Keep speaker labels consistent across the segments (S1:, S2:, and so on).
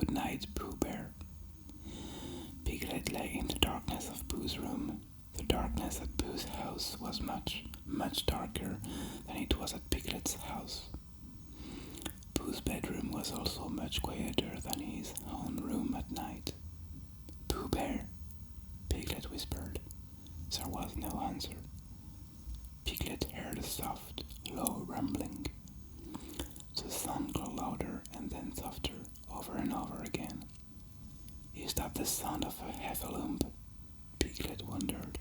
S1: Good night, Pooh Bear. Piglet lay in the darkness of Pooh's room. The darkness at Pooh's house was much, much darker than it was at Piglet's house. Pooh's bedroom was also much quieter than his own room at night. Pooh Bear, Piglet whispered. There was no answer. Piglet heard a soft, low rumbling. The sound grew louder and then softer, over and over again. Is that the sound of a heffalump? Piglet wondered.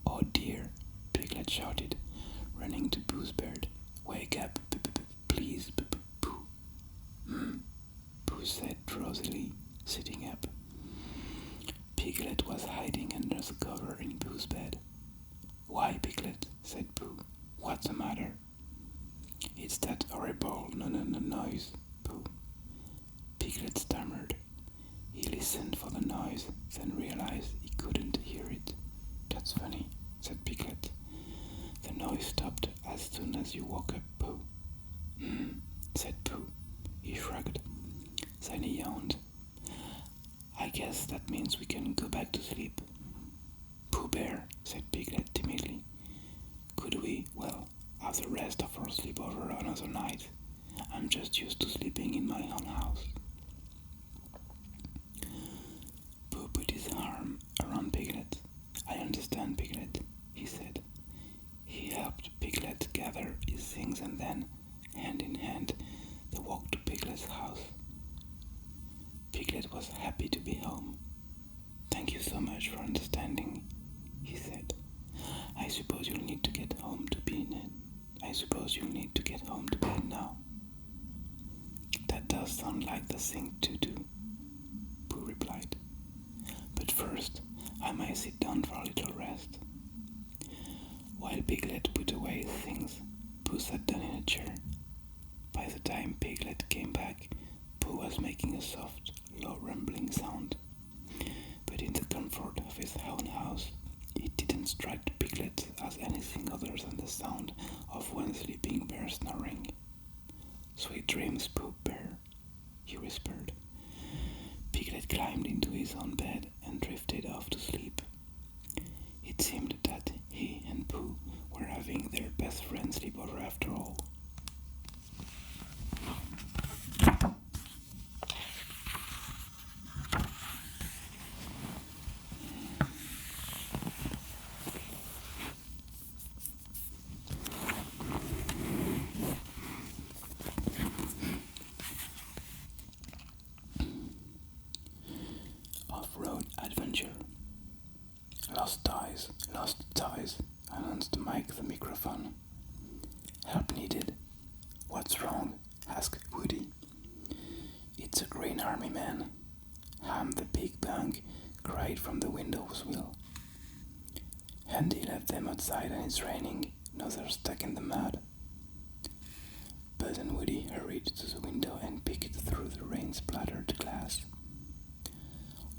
S1: Oh dear, Piglet shouted, running to Pooh's bed. Wake up, please, Pooh. Pooh said drowsily, sitting up. Piglet was hiding under the cover in Pooh's bed. Why, Piglet, said Pooh. What's the matter? It's that horrible noise, Pooh. Piglet stammered. He listened for the noise, then realized he couldn't hear it. That's funny, said Piglet. The noise stopped as soon as you woke up, Pooh. Said Pooh. He shrugged. Then he yawned. I guess that means we can go back to sleep. Pooh Bear, said Piglet timidly. Could we, have the rest of our sleepover another night? I'm just used to sleeping in my own house. Pooh put his arm around Piglet. I understand, Piglet, he said. He helped Piglet gather his things and then, hand in hand, they walked to Piglet's house. Piglet was happy to be home. Thank you so much for understanding, he said. I suppose you'll need to get home to bed now. That does sound like the thing to do, Pooh replied. But first, I might sit down for a little rest. While Piglet put away his things, Pooh sat down in a chair. By the time Piglet came back, Pooh was making a soft, low rumbling sound. But in the comfort of his own house, it didn't strike Piglet as anything other than the sound of one sleeping bear snoring. Sweet dreams, Pooh Bear, he whispered. Piglet climbed into his own bed and drifted off to sleep. It seemed that he and Pooh were having their best friend sleepover after all. Off-road adventure. Lost ties, announced the microphone. Help needed. What's wrong? Asked Woody. It's a Green Army man. Ham the big bug cried from the window's wheel. Andy left them outside and it's raining. Now they're stuck in the mud. Buzz and Woody hurried to the window and peeked through the rain-splattered glass.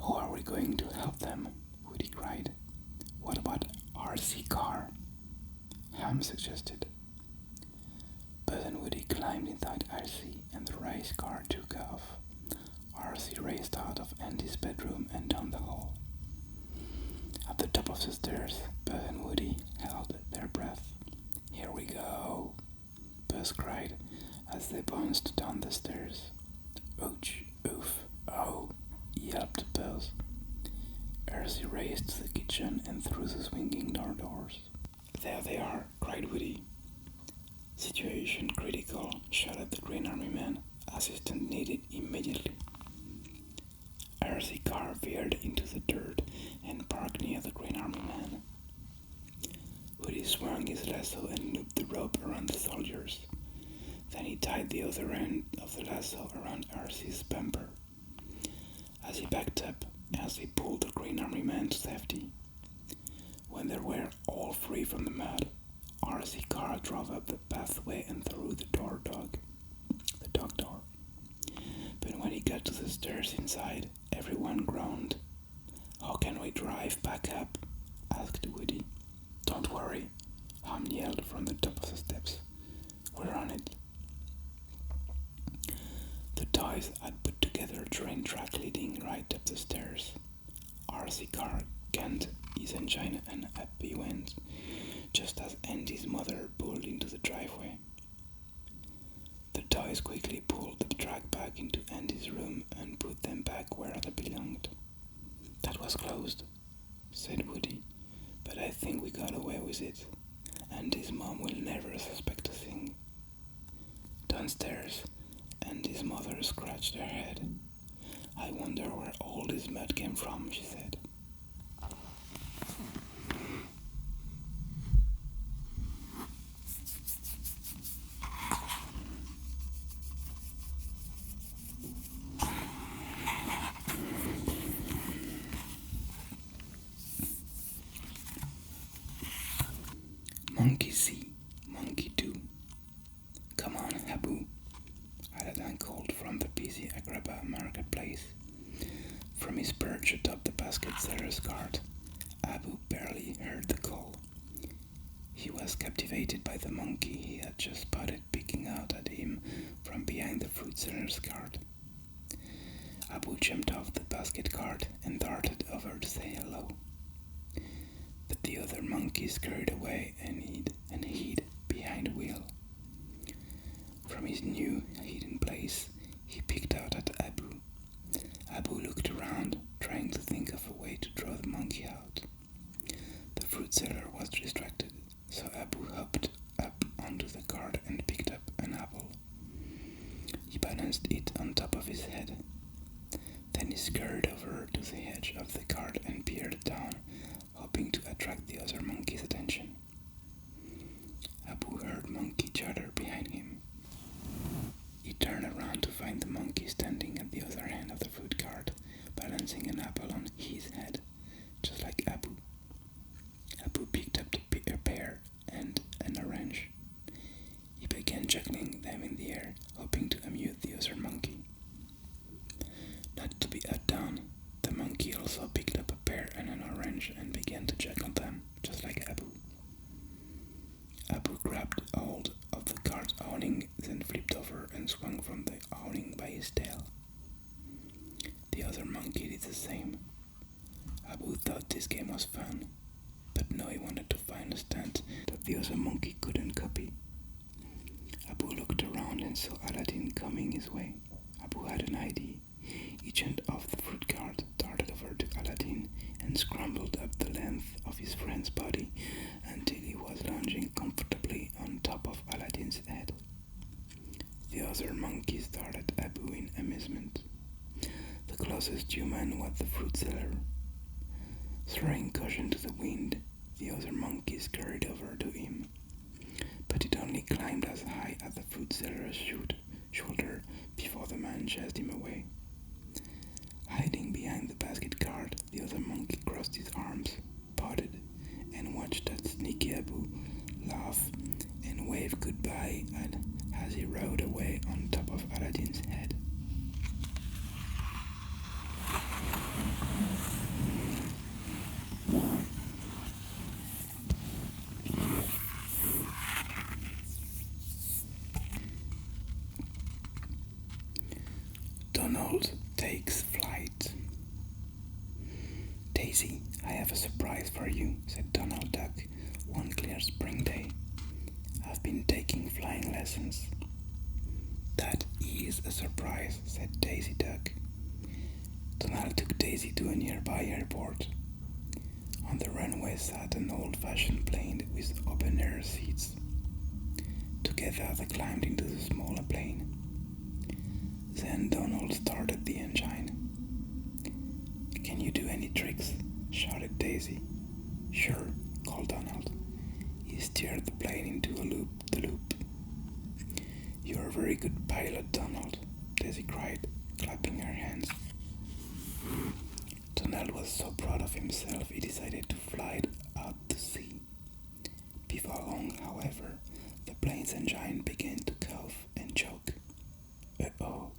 S1: How are we going to help them? Woody cried. What about R.C. car? Ham suggested. Buzz and Woody climbed inside R.C. and the race car took off. R.C. raced out of Andy's bedroom and down the hall. At the top of the stairs, Buzz and Woody held their breath. Here we go, Buzz cried as they bounced down the stairs. Ouch, oof, oh, yelped Buzz. R.C. raced to the kitchen and through the swinging doors. There they are, cried Woody. Situation critical, shouted the Green Army man. Assistant needed immediately. R.C. car veered into the dirt and parked near the Green Army man. Woody swung his lasso and looped the rope around the soldiers. Then he tied the other end of the lasso around R.C.'s bumper. As he backed up, R.C. pulled the Green Army man to safety. When they were all free from the mud, R.C. car drove up the pathway and through the dog door. But when he got to the stairs inside, everyone groaned. How can we drive back up? Asked Woody. Don't worry, Ham yelled from the top of the steps. We're on it. The toys had put together together train track leading right up the stairs. RC car canned his engine and up he went, just as Andy's mother pulled into the driveway. The toys quickly pulled the track back into Andy's room and put them back where they belonged. "That was closed," said Woody, "but I think we got away with it. Andy's mom will never suspect a thing." Downstairs, Andy's mother scratched her head. "I wonder where all this mud came from," she said. "Monkey see, monkey do. Come on, Abu," Aladdin called from the busy Agrabah marketplace. From his perch atop the basket seller's cart, Abu barely heard the call. He was captivated by the monkey he had just spotted peeking out at him from behind the fruit seller's cart. Abu jumped off the basket cart and darted over to say hello. But the other monkey scurried away and hid behind a wheel. From his new hidden place, he peeked out at Abu. Abu looked around, trying to think of a way to draw the monkey out. The fruit seller was distracted, so Abu hopped up onto the cart and picked up an apple. He balanced it on top of his head. Then he scurried over to the edge of the cart and peered down, hoping to attract the other monkey's attention. Abu heard monkey chatter behind him. He turned around to find the monkey standing at the other end of the fruit cart, balancing an apple on his head, just like Abu. Abu picked up a pear and an orange. He began juggling them in the air, hoping to amuse the other monkey. Not to be outdone, the monkey also picked up a pear and an orange and began to juggle them, just like Abu. Abu grabbed hold of the cart's awning, then flipped over and swung from the awning by his tail. The other monkey did the same. Abu thought this game was fun, but now he wanted to find a stunt that the other monkey couldn't copy. Abu looked around and saw Aladdin coming his way. Abu had an idea. He jumped off the fruit cart, darted over to Aladdin, and scrambled up the length of his friend's body until he was lounging comfortably on top of Aladdin's head. The other monkeys stared at Abu in amusement. The closest human was the fruit seller. Throwing caution to the wind, the other monkey scurried over to him, but it only climbed as high as the fruit seller's shoulder before the man chased him away. Hiding behind the basket cart, the other monkey crossed his arms, pouted, and watched that sneaky Abu laugh and wave goodbye as he rode away on top of Aladdin's head. Donald takes flight. "Daisy, I have a surprise for you," said Donald Duck one clear spring day. "I've been taking flying lessons." "That is a surprise," said Daisy Duck. Donald took Daisy to a nearby airport. On the runway sat an old-fashioned plane with open-air seats. Together they climbed into the smaller plane. Then Donald started the engine. "Can you do any tricks?" shouted Daisy. "Sure," called Donald. He steered the plane into a loop-the-loop. "You're a very good pilot, Donald," Daisy cried, clapping her hands. Donald was so proud of himself he decided to fly it out to sea. Before long, however, the plane's engine began to cough and choke. "Uh-oh,"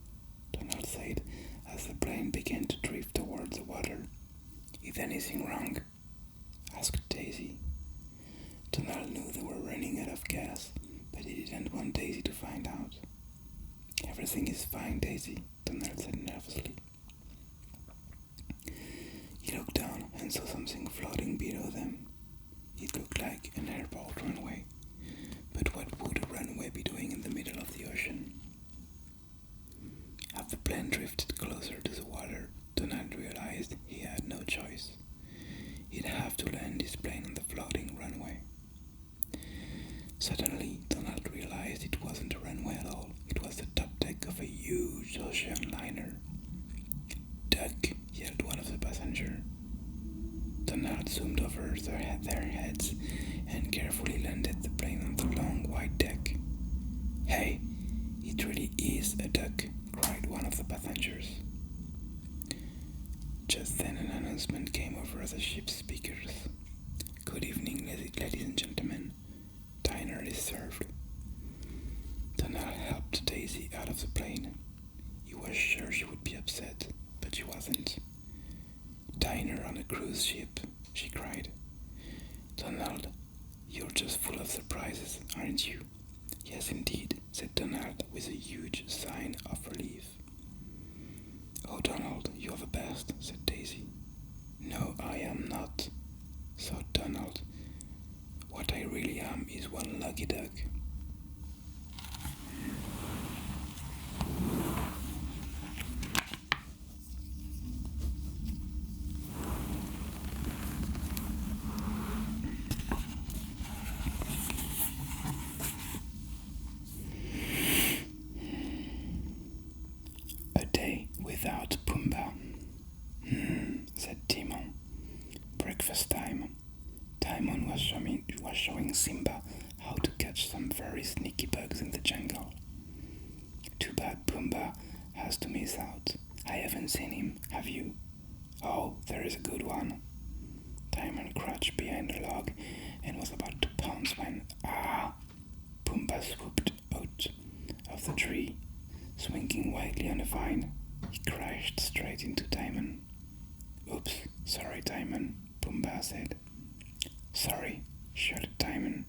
S1: Donald said as the plane began to drift towards the water. "Is anything wrong?" asked Daisy. Donald knew they were running out of gas, but he didn't want Daisy to find out. "Everything is fine, Daisy," Donald said nervously. something floating below them. It looked like an airport runway. But what would a runway be doing in the middle of the ocean? As the plane drifted closer to the water, Donald realized he had no choice. He'd have to land his plane on the floating runway. Suddenly, Donald realized it wasn't a runway at all. It was the top deck of a huge ocean liner. "Duck!" yelled one of the passengers. Donald zoomed over their heads and carefully landed the plane on the long white deck. "Hey, it really is a duck!" cried one of the passengers. Just then an announcement came over the ship's speakers. "Good evening, ladies and gentlemen. Dinner is served." Donald helped Daisy out of the plane. He was sure she would be upset, but she wasn't. "Diner on a cruise ship," she cried. "Donald, you're just full of surprises, aren't you?" "Yes, indeed," said Donald with a huge sign of relief. "Oh, Donald, you're the best," said Daisy. "No, I am not," thought Donald. "What I really am is one lucky duck." A day without Pumbaa. Said Timon. Breakfast time. Timon was showing Simba how to catch some very sneaky bugs in the jungle. "Too bad Pumbaa has to miss out. I haven't seen him, have you?" "Oh, there is a good one." Timon crouched behind a log and was about to pounce when, Pumbaa swooped out of the tree, swinging wildly on a vine. He crashed straight into Timon. "Oops, sorry, Timon," Pumbaa said. "Sorry," shouted Timon.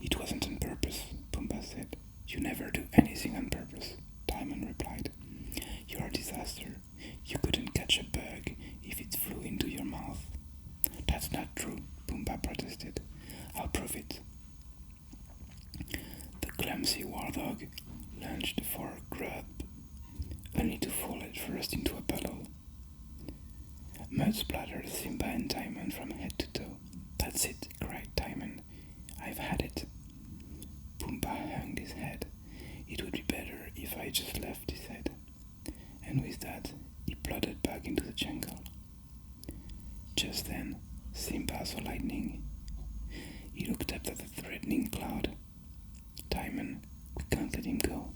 S1: "It wasn't on purpose," Pumbaa said. "You never do anything on purpose," Timon replied. "You're a disaster. You couldn't catch a bug if it flew into your mouth." "That's not true," Pumbaa protested. "I'll prove it." The clumsy war dog lunged for a grub, only to fall head first into a puddle. Mud splattered Simba and Timon from head to toe. "That's it," cried Timon. "I've had it." Pumbaa hung his head. "It would be better if I just left," he said. And with that, he plodded back into the jungle. Just then, Simba saw lightning. He looked up at the threatening cloud. "Timon, we can't let him go."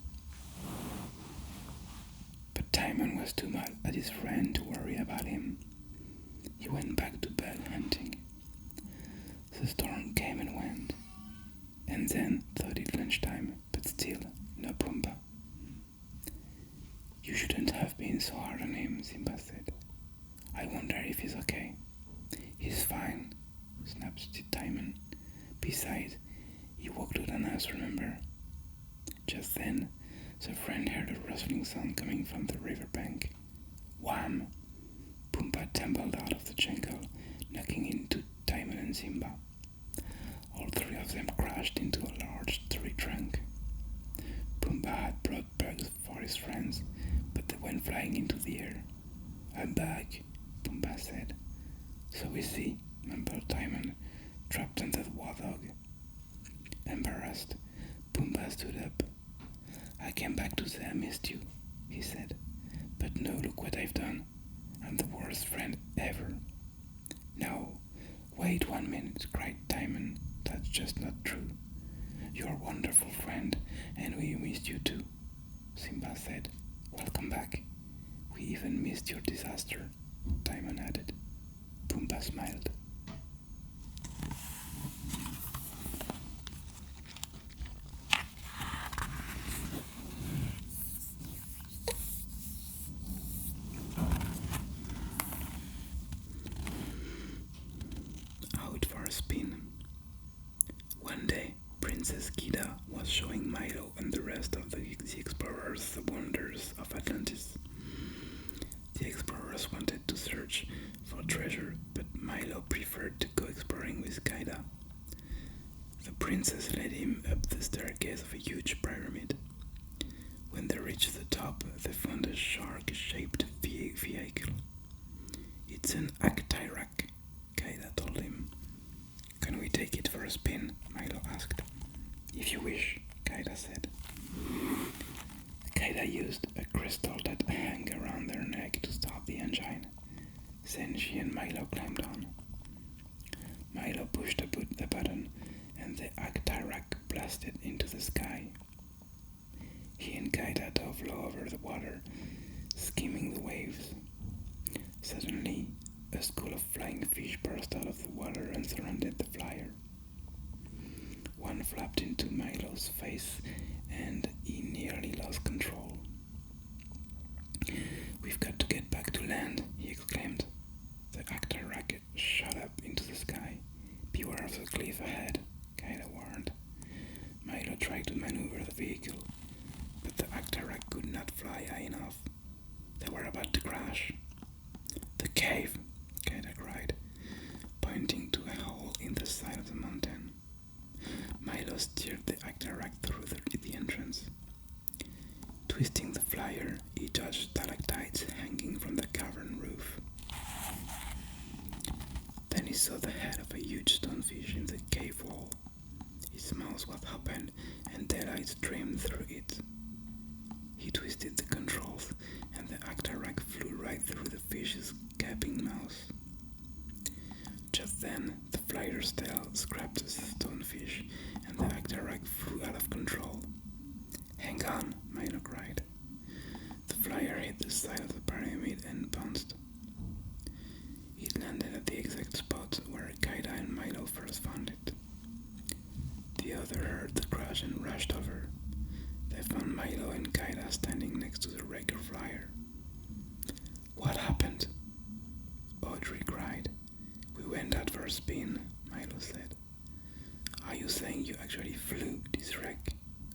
S1: But Timon was too mad at his friend to worry about him. He went back to bed hunting. The storm came and went, and then thought it lunchtime, but still no Pumbaa. "You shouldn't have been so hard on him," Simba said. "I wonder if he's okay." "He's fine," snapped Timon. "Besides, he walked with us, remember?" Just then, the friend heard a rustling sound coming from the riverbank. Wham! Pumbaa tumbled out of the jungle, knocking into Timon and Simba. All three of them crashed into a large tree trunk. Pumbaa had brought bugs for his friends, but they went flying into the air. "I'm back," Pumbaa said. "So we see," mumbled Timon, trapped under the war dog. Embarrassed, Pumbaa stood up. "I came back to say I missed you," he said. "But no, look what I've done. I'm the worst friend ever." "No, wait 1 minute," cried Timon. "That's just not true. You're a wonderful friend, and we missed you too," Simba said. "Welcome back. We even missed your disaster," Timon added. Pumbaa smiled. Out for a spin. One day, Princess Kida was showing Milo and the rest of the explorers the wonders of Atlantis. The explorers wanted to search for treasure, but Milo Milo preferred to go exploring with Kaida. The princess led him up the staircase of a huge pyramid. When they reached the top, they found a shark-shaped vehicle. "It's an Actirak," Kaida told him. "Can we take it for a spin?" Milo asked. "If you wish," Kaida said. Kaida used a crystal that hung around their neck to start the engine. Then she and Milo climbed on. Milo pushed the button and the Actirak blasted into the sky. He and Kaida dove low over the water, skimming the waves. Suddenly, a school of flying fish burst out of the water and surrounded the flyer. One flapped into Milo's face and he nearly lost control. "We've got to get back to land," he exclaimed. The Actirak shot up into the sky. "Beware of the cliff ahead," Kaida warned. Milo tried to maneuver the vehicle, but the Actirak could not fly high enough. They were about to crash. "The cave!" Kaida cried, pointing to a hole in the side of the mountain. Milo steered the Actirak through the entrance. Twisting the flyer, he dodged stalactites hanging from the cavern roof. Then he saw the head of a huge stonefish in the cave wall. Its mouth was open and daylight streamed through it. He twisted the controls and the Actirak flew right through the fish's gaping mouth. Just then, the flyer's tail scraped the stonefish and the Actirak flew out of control. "Hang on," Milo cried. The flyer hit the side of the pyramid and bounced. It landed at the exact spot where Kaida and Milo first found it. The other heard the crash and rushed over. They found Milo and Kaida standing next to the wrecker flyer. "What happened?" Audrey cried. "We went out for a spin," Milo said. "Are you saying you actually flew this wreck?"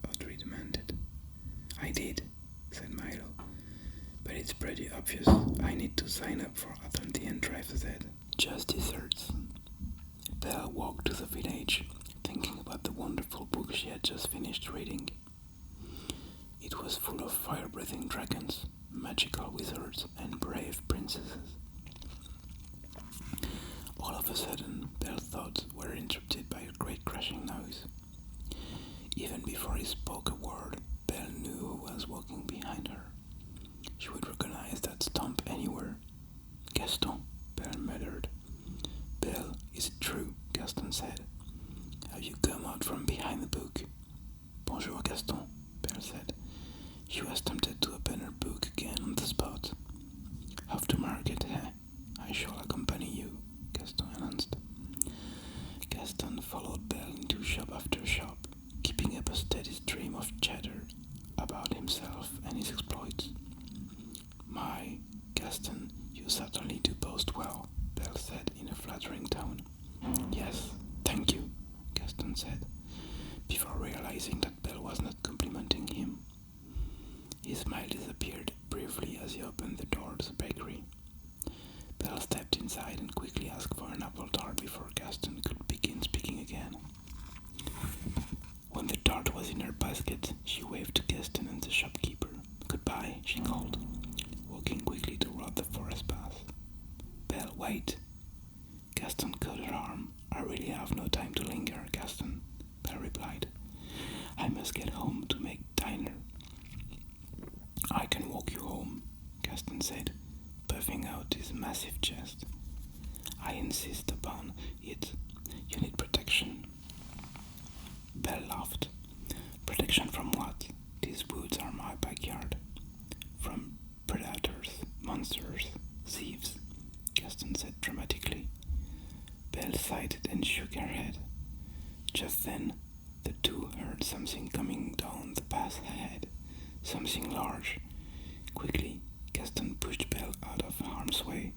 S1: Audrey demanded. "I did," said Milo. "But it's pretty obvious. I need to sign up for Atlantis and drive Z." Just desserts. Belle walked to the village, thinking about the wonderful book she had just finished reading. It was full of fire-breathing dragons, magical wizards, and brave princesses. All of a sudden, Belle's thoughts were interrupted by a great crashing noise. Even before he spoke a word, Belle knew who was walking behind her. She would recognize that stomp anywhere. "Gaston," Belle muttered. "Belle, is it true?" Gaston said. "Have you come out from behind the book?" "Bonjour, Gaston," Belle said. She was tempted to open her book again on the spot. "Off to market, eh? I shall accompany you," Gaston announced. Gaston followed Belle into shop after shop, keeping up a steady stream of chatter about himself and his exploits. "My, Gaston, you certainly do boast well," Belle said in a flattering tone. "Yes, thank you," Gaston said, before realizing that Belle was not complimenting him. His smile disappeared briefly as he opened the door to the bakery. Belle stepped inside and quickly asked for an apple tart before Gaston could begin speaking again. When the tart was in her basket, she waved to Gaston and the shopkeeper. "Goodbye," she called, walking quickly toward the forest path. "Belle, wait!" Gaston caught her arm. "I really have no time to linger, Gaston," Belle replied. "I must get home to make dinner." "I can walk you home," Gaston said, puffing out his massive chest. "I insist upon it. You need protection." Belle laughed. "Protection from what? These woods are my backyard." "From predators, monsters, thieves," Gaston said dramatically. Belle sighed and shook her head. Just then, the two heard something coming down the path ahead. Something large. Quickly, Gaston pushed Belle out of harm's way.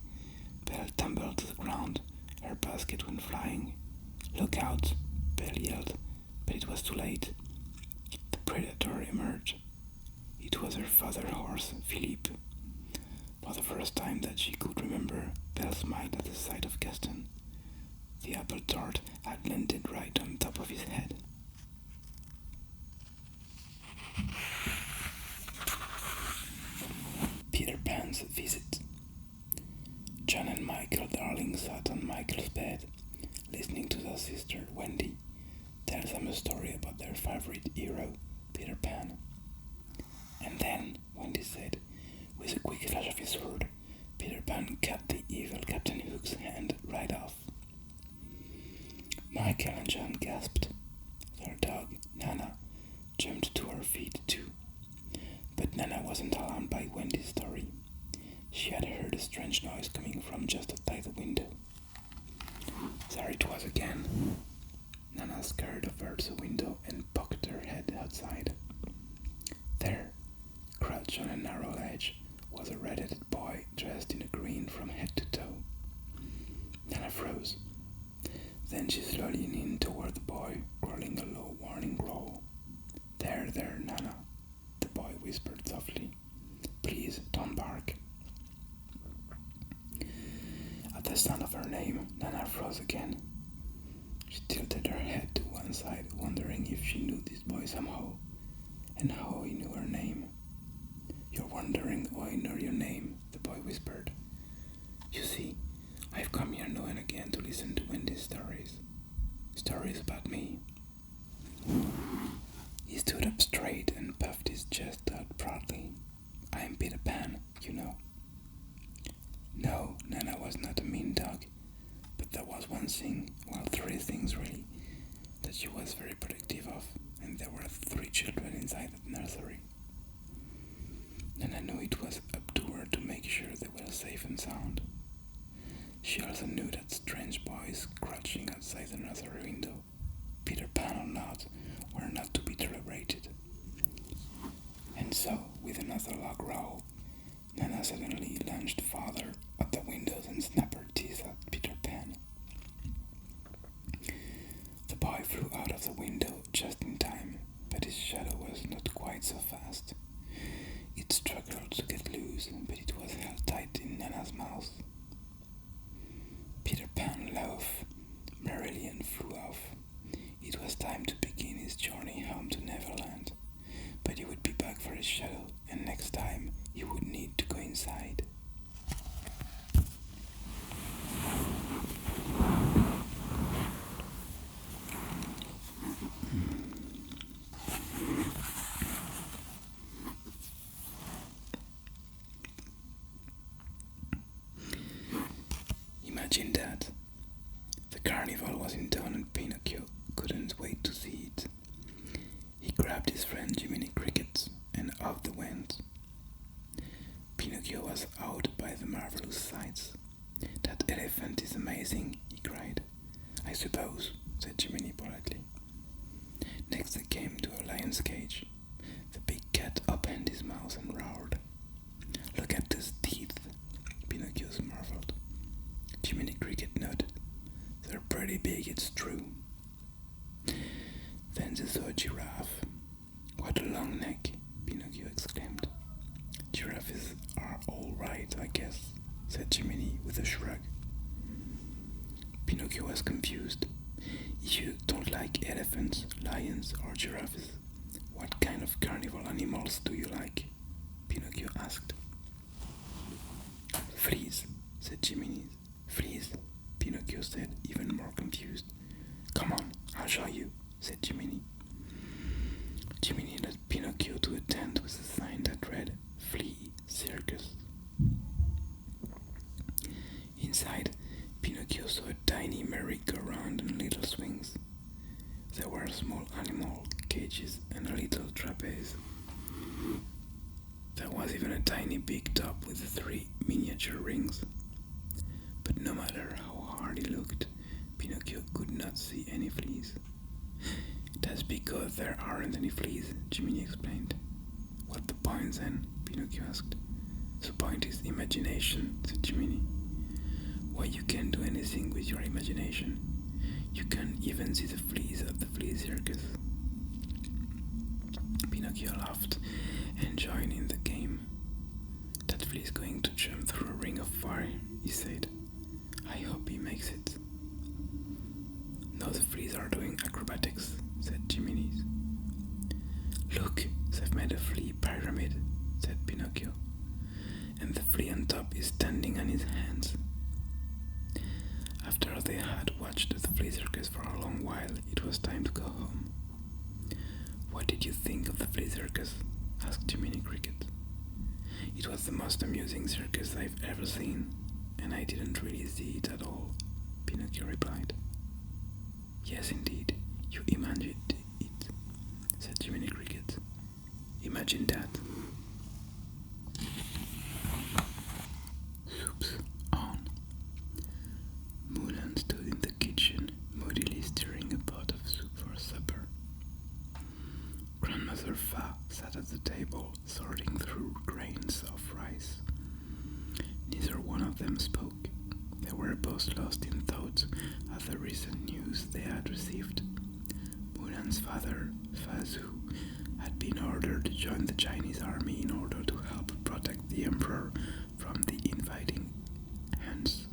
S1: Belle tumbled to the ground. Her basket went flying. "Look out!" Belle yelled, but it was too late. The predator emerged. It was her father horse, Philippe. For the first time that she could remember, Belle smiled at the sight of Gaston. The apple tart had landed right on top of his head. Peter Pan's visit. John and Michael Darling sat on Michael's bed, listening to their sister, Wendy, tell them a story about their favorite hero, Peter Pan. And then, Wendy said, with a quick flash of his sword, Peter Pan cut the evil Captain Hook's hand right off. Michael and John gasped. Their dog, Nana, jumped to her feet too. But Nana wasn't alarmed by Wendy's story. She had heard a strange noise coming from just outside the window. There it was again. Nana scurried over to the window and poked her head outside. There, crouched on a narrow ledge, was a red-headed boy dressed in green from head to toe. Nana froze. Then she slowly leaned toward the boy, growling a low warning growl. There, Nana," the boy whispered softly. "Please, don't bark." At the sound of her name, Nana froze again. She tilted her head to one side, wondering if she knew this boy somehow, and how he knew her name. "You're wondering how I know your name," the boy whispered. "You see, I've come here now and again to listen to Wendy's stories. Stories about me." He stood up straight and puffed his chest out proudly. "I'm Peter Pan, you know." No, Nana was not a mean dog, but there was one thing, well, three things really, that she was very protective of, and there were 3 children inside the nursery. Nana knew it was up to her to make sure they were safe and sound. She also knew that strange boys crouching outside the nursery window, Peter Pan or not, were not to be tolerated. And so, with another loud growl, Nana suddenly lunged farther at the windows and snapped her teeth at Peter Pan. The boy flew out of the window just in time, but his shadow was not quite so fast. It struggled to get loose, but it was held tight in Nana's mouth. Peter Pan laughed merrily and flew off. It was time to begin his journey home to Neverland, but he would be back for his shadow, and next time he would need to go inside. Imagine that. The carnival was in town and Pinocchio couldn't wait to see it. He grabbed his friend Jiminy Cricket and off they went. Pinocchio was awed by the marvelous sights. "That elephant is amazing," he cried. "I suppose," said Jiminy politely. Next they came to a lion's cage. The big cat opened his mouth and roared. "Look at those teeth," Pinocchio marveled. Jiminy Cricket nodded. "They're pretty big, it's true." Then they saw a giraffe. "What a long neck," Pinocchio exclaimed. "Giraffes are all right, I guess," said Jiminy with a shrug. Pinocchio was confused. "If you don't like elephants, lions, or giraffes, what kind of carnival animals do you like?" Pinocchio asked. "Fleas," said Jiminy. "Fleas," Pinocchio said, even more confused. "Come on, I'll show you," said Jiminy. Jiminy led Pinocchio to a tent with a sign that read, "Flea, Circus." Inside, Pinocchio saw a tiny merry-go-round and little swings. There were small animal cages and a little trapeze. There was even a tiny big top with 3 miniature rings. But no matter how hard he looked, Pinocchio could not see any fleas. "That's because there aren't any fleas," Jiminy explained. "What's the point then?" Pinocchio asked. "The point is imagination," said Jiminy. "Why, you can do anything with your imagination. You can even see the fleas at the flea circus." Pinocchio laughed and joined in the game. "That flea's going to jump through a ring of fire," he said. "I hope he makes it." "No, the fleas are doing acrobatics," said Jiminy's. "Look, they've made a flea pyramid," said Pinocchio, "and the flea on top is standing on his hands." After they had watched the flea circus for a long while, it was time to go home. "What did you think of the flea circus?" asked Jiminy Cricket. "It was the most amusing circus I've ever seen, and I didn't really see it at all," Pinocchio replied. "Yes, indeed, you imagined it," said Jiminy Cricket. "Imagine that." Soup's on. Mulan stood in the kitchen, moodily stirring a pot of soup for supper. Grandmother Fa sat at the table, sorting through grains of rice. Neither one of them spoke. They were both lost in thought at the recent news they had received. Mulan's father, Fa Zhu, had been ordered to join the Chinese army in order to help protect the emperor from the invading Huns.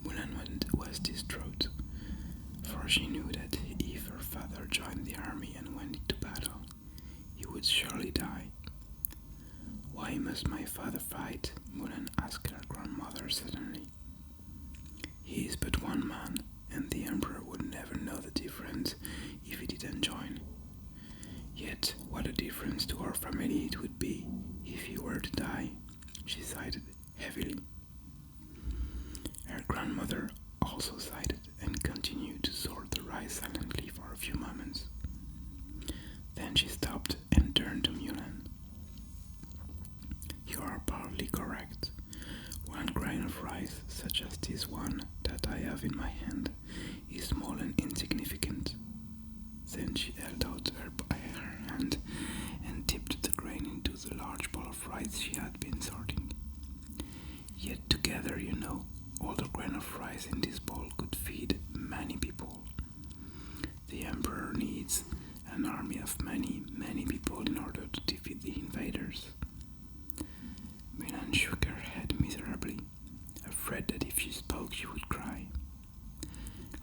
S1: Mulan was distraught, for she knew that if her father joined the army and went into battle, he would surely die. "Why must my father fight?" Mulan asked her grandmother suddenly. "He is but one man, and the emperor would never know the difference if he didn't join. Yet what a difference to our family it would be if he were to die," she sighed heavily. Her grandmother also sighed and continued to sort the rice silently for a few moments. Then she stopped and turned to Mulan. "You are partly correct. One grain of rice, such as this one that I have in my hand, is small and insignificant." Then she held out her hand and tipped the grain into the large bowl of rice she had been sorting. "Yet together, you know, all the grain of rice in this bowl could feed many people. The emperor needs an army of many, many people in order to defeat the invaders." Mulan shook her head miserably, afraid that if she spoke she would cry.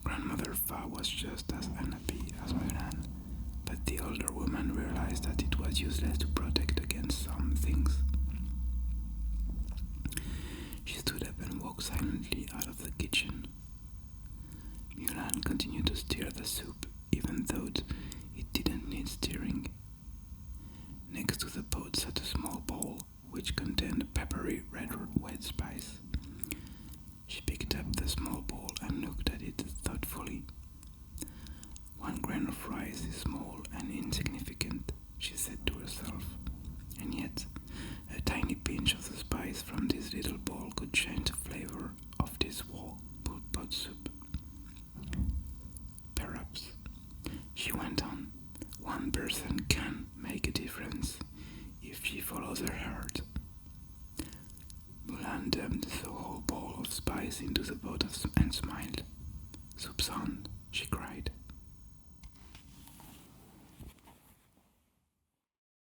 S1: Grandmother Fa was just as unhappy as Mulan, but the older woman realized that it was useless to protect against some things. She stood up and walked silently out of the kitchen. Mulan continued to stir the soup, even though it didn't need stirring. Next to the pot sat a small bowl, which contained a peppery red white spice. She picked up the small bowl and looked at it thoughtfully. "One grain of rice is small,"